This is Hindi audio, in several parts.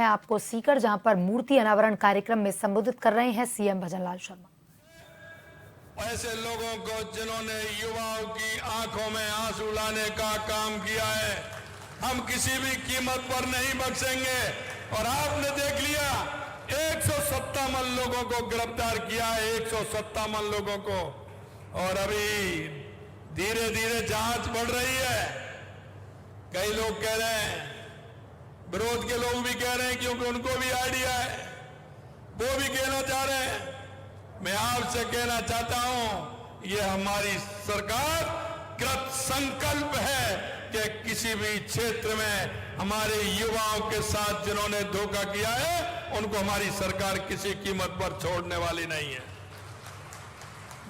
आपको सीकर, जहां पर मूर्ति अनावरण कार्यक्रम में संबोधित कर रहे हैं सीएम भजनलाल शर्मा। ऐसे लोगों को जिन्होंने युवाओं की आंखों में आंसू लाने का काम किया है, हम किसी भी कीमत पर नहीं बख्शेंगे। और आपने देख लिया 157 लोगों को गिरफ्तार किया है, 157 लोगों को। और अभी धीरे धीरे जांच बढ़ रही है। कई लोग कह रहे हैं, विरोध के लोग भी कह रहे हैं, क्योंकि उनको भी आइडिया है, वो भी कहना चाह रहे हैं। मैं आपसे कहना चाहता हूं, ये हमारी सरकार कृत संकल्प है कि किसी भी क्षेत्र में हमारे युवाओं के साथ जिन्होंने धोखा किया है, उनको हमारी सरकार किसी कीमत पर छोड़ने वाली नहीं है।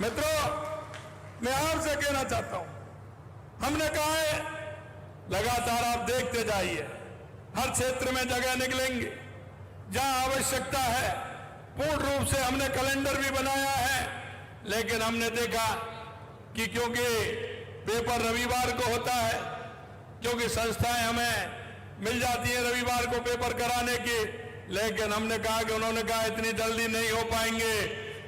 मित्रों, मैं आपसे कहना चाहता हूं, हमने कहा है लगातार आप देखते जाइए, हर क्षेत्र में जगह निकलेंगे जहां आवश्यकता है। पूर्ण रूप से हमने कैलेंडर भी बनाया है, लेकिन हमने देखा कि क्योंकि पेपर रविवार को होता है, क्योंकि संस्थाएं हमें मिल जाती हैं रविवार को पेपर कराने की, लेकिन हमने कहा कि उन्होंने कहा इतनी जल्दी नहीं हो पाएंगे।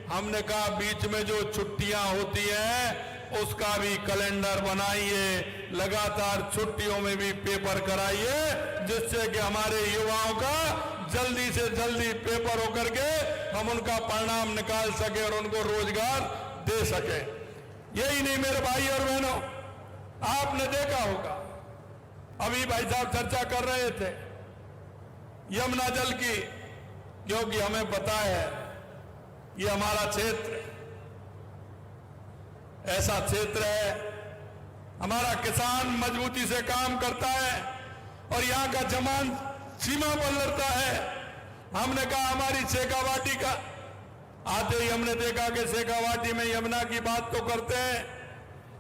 हमने कहा बीच में जो छुट्टियां होती हैं उसका भी कैलेंडर बनाइए, लगातार छुट्टियों में भी पेपर कराइए, जिससे कि हमारे युवाओं का जल्दी से जल्दी पेपर होकर के हम उनका परिणाम निकाल सके और उनको रोजगार दे सके। यही नहीं मेरे भाई और बहनों, आपने देखा होगा, अभी भाई साहब चर्चा कर रहे थे यमुना जल की, क्योंकि हमें पता है ये हमारा क्षेत्र ऐसा क्षेत्र है, हमारा किसान मजबूती से काम करता है और यहाँ का जवान सीमा पर लड़ता है। हमने कहा हमारी शेखावाटी का, आते ही हमने देखा कि शेखावाटी में यमुना की बात तो करते हैं,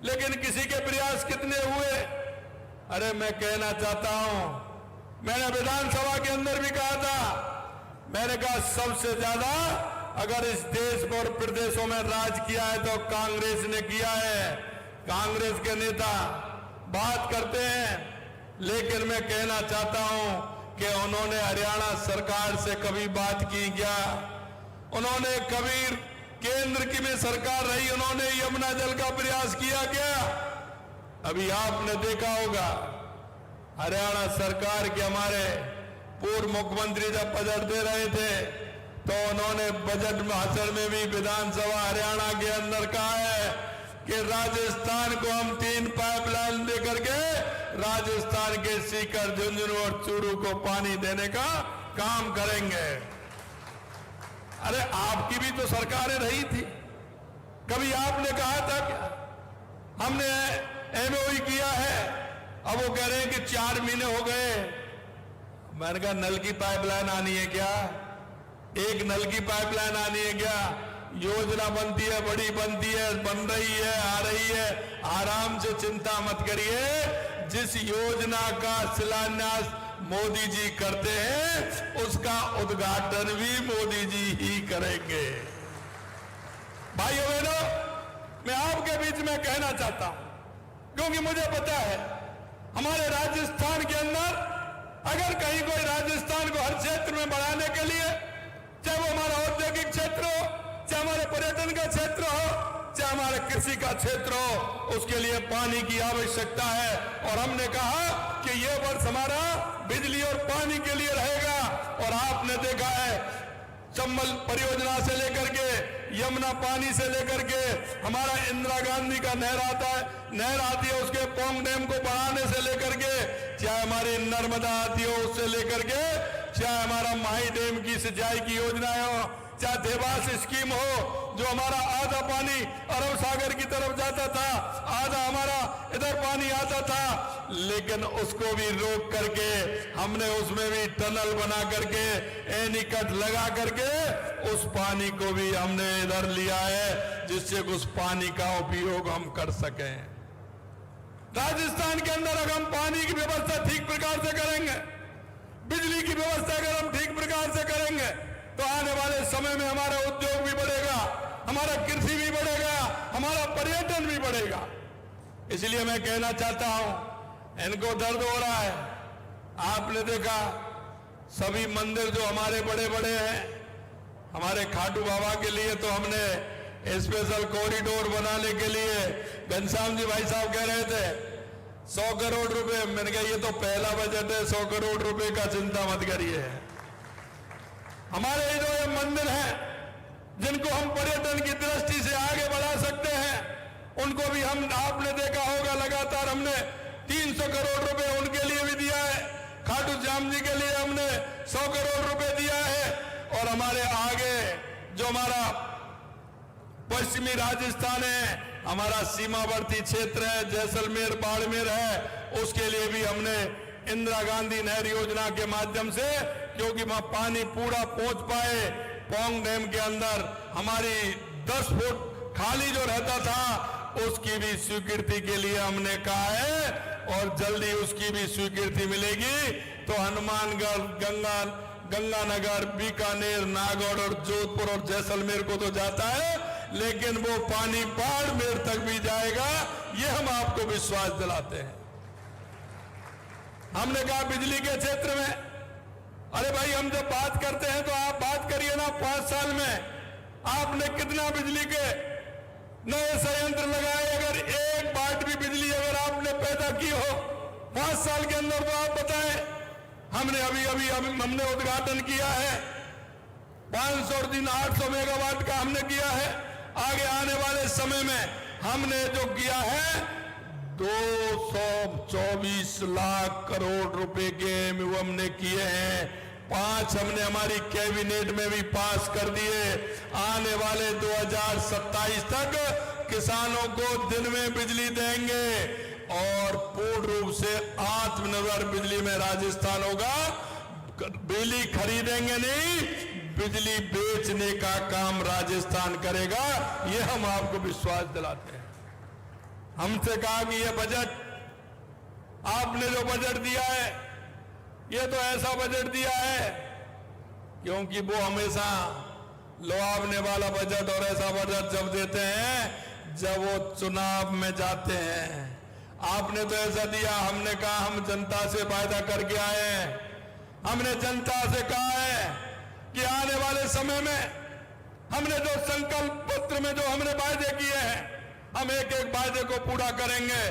लेकिन किसी के प्रयास कितने हुए। अरे मैं कहना चाहता हूं, मैंने विधानसभा के अंदर भी कहा था, मैंने कहा सबसे ज्यादा अगर इस देश और प्रदेशों में राज किया है तो कांग्रेस ने किया है। कांग्रेस के नेता बात करते हैं, लेकिन मैं कहना चाहता हूं कि उन्होंने हरियाणा सरकार से कभी बात की क्या? उन्होंने कभी केंद्र की में सरकार रही, उन्होंने यमुना जल का प्रयास किया क्या? अभी आपने देखा होगा हरियाणा सरकार के हमारे पूर्व मुख्यमंत्री जब बजट दे रहे थे तो उन्होंने बजट भाषण में भी विधानसभा हरियाणा के अंदर कहा है कि राजस्थान को हम 3 पाइपलाइन देकर के राजस्थान के सीकर, झुंझुनू और चूरू को पानी देने का काम करेंगे। अरे आपकी भी तो सरकारें रही थी, कभी आपने कहा था क्या? हमने एमओयू किया है, अब वो कह रहे हैं कि 4 महीने हो गए। मैंने कहा नल की पाइपलाइन आनी है क्या? एक नल की पाइपलाइन आनी है क्या? योजना बनती है, बड़ी बनती है, बन रही है, आ रही है, आराम से चिंता मत करिए। जिस योजना का शिलान्यास मोदी जी करते हैं उसका उद्घाटन भी मोदी जी ही करेंगे। भाइयों बहनों, मैं आपके बीच में कहना चाहता हूं, क्योंकि मुझे पता है हमारे राजस्थान के अंदर अगर कहीं कोई राजस्थान को हर क्षेत्र में बढ़ाने के लिए, चाहे वो हमारा औद्योगिक क्षेत्र हो, चाहे हमारे पर्यटन का क्षेत्र हो, चाहे हमारे कृषि का क्षेत्र हो, उसके लिए पानी की आवश्यकता है। और हमने कहा कि ये वर्ष हमारा बिजली और पानी के लिए रहेगा। और आपने देखा है चंबल परियोजना से लेकर के, यमुना पानी से लेकर के, हमारा इंदिरा गांधी का नहर आती है उसके पोंग डैम को बढ़ाने से लेकर के, चाहे हमारी नर्मदा आती हो उससे लेकर के, चाहे हमारा माही डैम की सिंचाई की योजनाएं हो, चाहे देवास स्कीम हो, जो हमारा आधा पानी अरब सागर की तरफ जाता था, आधा हमारा इधर पानी आता था, लेकिन उसको भी रोक करके हमने उसमें भी टनल बना करके एनीकट लगा करके उस पानी को भी हमने इधर लिया है, जिससे उस पानी का उपयोग हम कर सकें। राजस्थान के अंदर अगर हम पानी की व्यवस्था ठीक प्रकार से करेंगे, बिजली की व्यवस्था अगर हम ठीक प्रकार से करेंगे, तो आने वाले समय में हमारा उद्योग भी बढ़ेगा, हमारा कृषि भी बढ़ेगा, हमारा पर्यटन भी बढ़ेगा। इसलिए मैं कहना चाहता हूं, इनको दर्द हो रहा है। आपने देखा सभी मंदिर जो हमारे बड़े बड़े हैं, हमारे खाटू बाबा के लिए तो हमने स्पेशल कॉरिडोर बनाने के लिए घनश्याम जी भाई साहब कह रहे थे 100 करोड़ रुपए। मैंने कहा ये तो पहला बजट है, 100 करोड़ रुपए का चिंता मत करिए। हमारे जो ये मंदिर हैं जिनको हम पर्यटन की दृष्टि से आगे बढ़ा सकते हैं, उनको भी हम, आपने देखा होगा लगातार हमने 300 करोड़ रुपए उनके लिए भी दिया है। खाटू श्याम जी के लिए हमने 100 करोड़ रुपए दिया है। और हमारे आगे जो हमारा पश्चिमी राजस्थान है, हमारा सीमावर्ती क्षेत्र है, जैसलमेर बाड़मेर है, उसके लिए भी हमने इंदिरा गांधी नहर योजना के माध्यम से, क्योंकि वहां पानी पूरा पहुंच पाए, पोंग डैम के अंदर हमारी 10 फुट खाली जो रहता था उसकी भी स्वीकृति के लिए हमने कहा है और जल्दी उसकी भी स्वीकृति मिलेगी। तो हनुमानगढ़, गंगानगर, बीकानेर, नागौर और जोधपुर और जैसलमेर को तो जाता है, लेकिन वो पानी बाड़मेर तक भी जाएगा, ये हम आपको विश्वास दिलाते हैं। हमने कहा बिजली के क्षेत्र में, अरे भाई हम जब बात करते हैं तो आप बात करिए ना, 5 साल में आपने कितना बिजली के नए संयंत्र लगाए। अगर एक वाट भी बिजली अगर आपने पैदा की हो 5 साल के अंदर तो आप बताएं। हमने अभी हमने उद्घाटन किया है 500 दिन 800 मेगावाट का हमने किया है। आगे आने वाले समय में हमने जो किया है 224 लाख करोड़ रुपए के MOU हमने किए हैं। 5 हमने हमारी कैबिनेट में भी पास कर दिए। आने वाले 2027 तक किसानों को दिन में बिजली देंगे और पूर्ण रूप से आत्मनिर्भर बिजली में राजस्थान होगा। बिजली खरीदेंगे नहीं, बिजली बेचने का काम राजस्थान करेगा, ये हम आपको विश्वास दिलाते हैं। हमसे कहा कि ये बजट, आपने जो बजट दिया है, ये तो ऐसा बजट दिया है क्योंकि वो हमेशा लुभावने वाला बजट और ऐसा बजट जब देते हैं जब वो चुनाव में जाते हैं। आपने तो ऐसा दिया, हमने कहा हम जनता से वायदा करके आए हैं। हमने जनता से कहा है कि आने वाले समय में हमने जो संकल्प पत्र में जो हमने वायदे किए हैं, हम एक एक वायदे को पूरा करेंगे।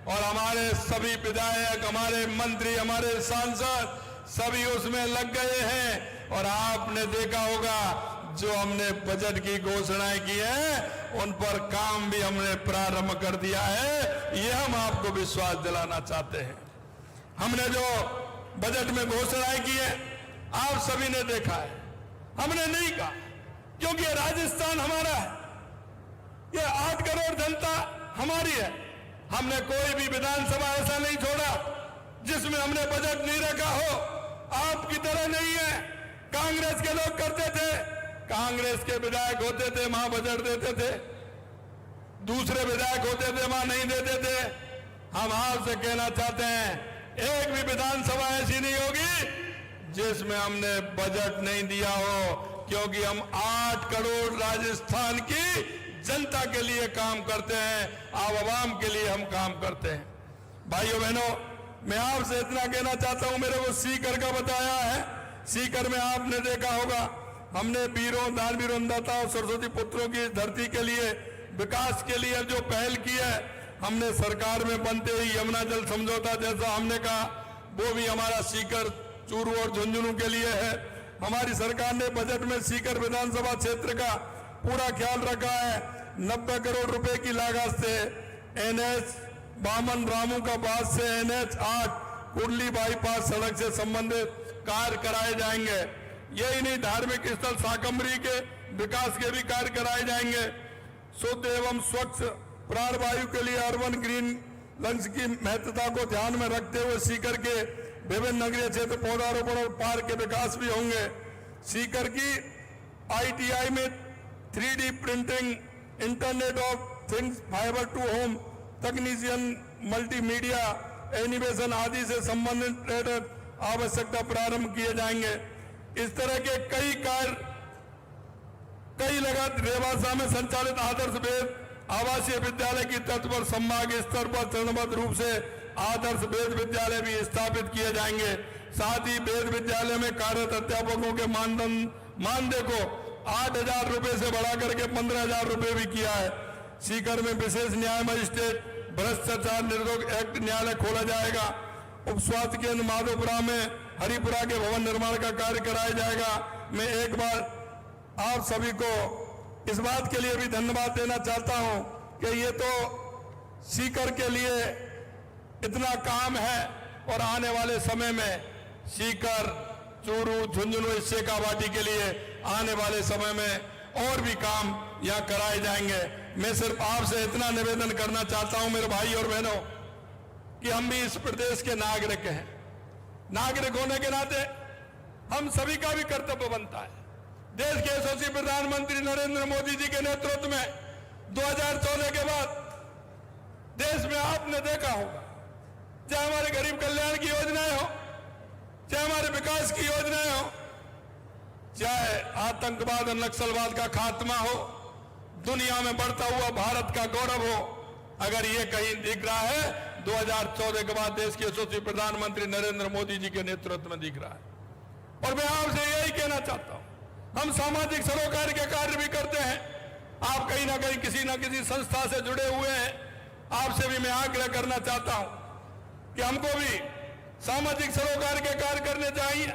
और हमारे सभी विधायक, हमारे मंत्री, हमारे सांसद सभी उसमें लग गए हैं। और आपने देखा होगा जो हमने बजट की घोषणाएं की है उन पर काम भी हमने प्रारंभ कर दिया है। ये हम आपको विश्वास दिलाना चाहते हैं। हमने जो बजट में घोषणाएं की है आप सभी ने देखा है। हमने नहीं कहा क्योंकि राजस्थान हमारा है, ये 8 करोड़ जनता हमारी है। हमने कोई भी विधानसभा ऐसा नहीं छोड़ा जिसमें हमने बजट नहीं रखा हो। आपकी तरह नहीं है, कांग्रेस के लोग करते थे, कांग्रेस के विधायक होते थे वहां बजट देते थे, दूसरे विधायक होते थे वहां नहीं देते थे। हम आपसे कहना चाहते हैं एक भी विधानसभा ऐसी नहीं होगी जिसमें हमने बजट नहीं दिया हो, क्योंकि हम 8 करोड़ राजस्थान की जनता के लिए काम करते हैं, आवाम के लिए हम काम करते हैं। भाइयों बहनों, मैं आपसे इतना कहना चाहता हूं, मेरे को सीकर का बताया है। सीकर में आपने देखा होगा हमने वीरों, दानवीरों, अन्नदाता और सरस्वती पुत्रों की धरती के लिए विकास के लिए जो पहल की है, हमने सरकार में बनते ही यमुना जल समझौता जैसा हमने कहा वो भी हमारा सीकर, चूरू और झुंझुनू के लिए है। हमारी सरकार ने बजट में सीकर विधानसभा क्षेत्र का पूरा ख्याल रखा है। 90 करोड़ रुपए की लागत से NH 52 रामू का बाद से NH 8 कुर्ली बाईपास सड़क से संबंधित कार्य कराए जाएंगे। यही नहीं, धार्मिक स्थल शाकंभरी के विकास के भी कार्य कराए जाएंगे। शुद्ध एवं स्वच्छ प्राणवायु के लिए अर्बन ग्रीन लंच की महत्वता को ध्यान में रखते हुए सीकर के विभिन्न नगरीय क्षेत्र पौधारोपण और पार्क के विकास भी होंगे। सीकर की ITI में 3D printing, internet of things, fiber to home, तकनीशियन, मल्टीमीडिया, एनिमेशन आदि से संबंधित आवश्यकता प्रारंभ किए जाएंगे। इस तरह के कई कार्य लगातार रेवासा में संचालित आदर्श वेद आवासीय विद्यालय की तर्ज पर संभाग स्तर पर चरणबद्ध रूप से आदर्श वेद विद्यालय भी स्थापित किए जाएंगे। साथ ही वेद विद्यालय में कार्यरत अध्यापकों के मानदेय को 8,000 रुपए से बढ़ाकर के 15,000 रुपए भी किया है। सीकर में विशेष न्याय मजिस्ट्रेट भ्रष्टाचार निरोधक एक्ट न्यायालय खोला जाएगा। उप स्वास्थ्य केंद्र माधोपुरा में हरिपुरा के भवन निर्माण का कार्य कराया जाएगा। मैं एक बार आप सभी को इस बात के लिए भी धन्यवाद देना चाहता हूं कि ये तो सीकर के लिए इतना काम है और आने वाले समय में सीकर, चूरू, झुंझुनू, शेखावाटी के लिए आने वाले समय में और भी काम यहां कराए जाएंगे। मैं सिर्फ आपसे इतना निवेदन करना चाहता हूं मेरे भाई और बहनों कि हम भी इस प्रदेश के नागरिक हैं। नागरिक होने के नाते हम सभी का भी कर्तव्य बनता है। देश के यशस्वी प्रधानमंत्री नरेंद्र मोदी जी के नेतृत्व में 2014 के बाद देश में आपने देखा होगा, चाहे हमारे गरीब कल्याण की योजनाएं हो, चाहे हमारे विकास की योजनाएं हो, चाहे आतंकवाद और नक्सलवाद का खात्मा हो, दुनिया में बढ़ता हुआ भारत का गौरव हो, अगर ये कहीं दिख रहा है 2014 के बाद देश के यशस्वी प्रधानमंत्री नरेंद्र मोदी जी के नेतृत्व में दिख रहा है। और मैं आपसे यही कहना चाहता हूं, हम सामाजिक सरोकार के कार्य भी करते हैं। आप कहीं ना कहीं किसी न किसी संस्था से जुड़े हुए हैं। आपसे भी मैं आग्रह करना चाहता हूं कि हमको भी सामाजिक सरोकार के कार्य करने चाहिए।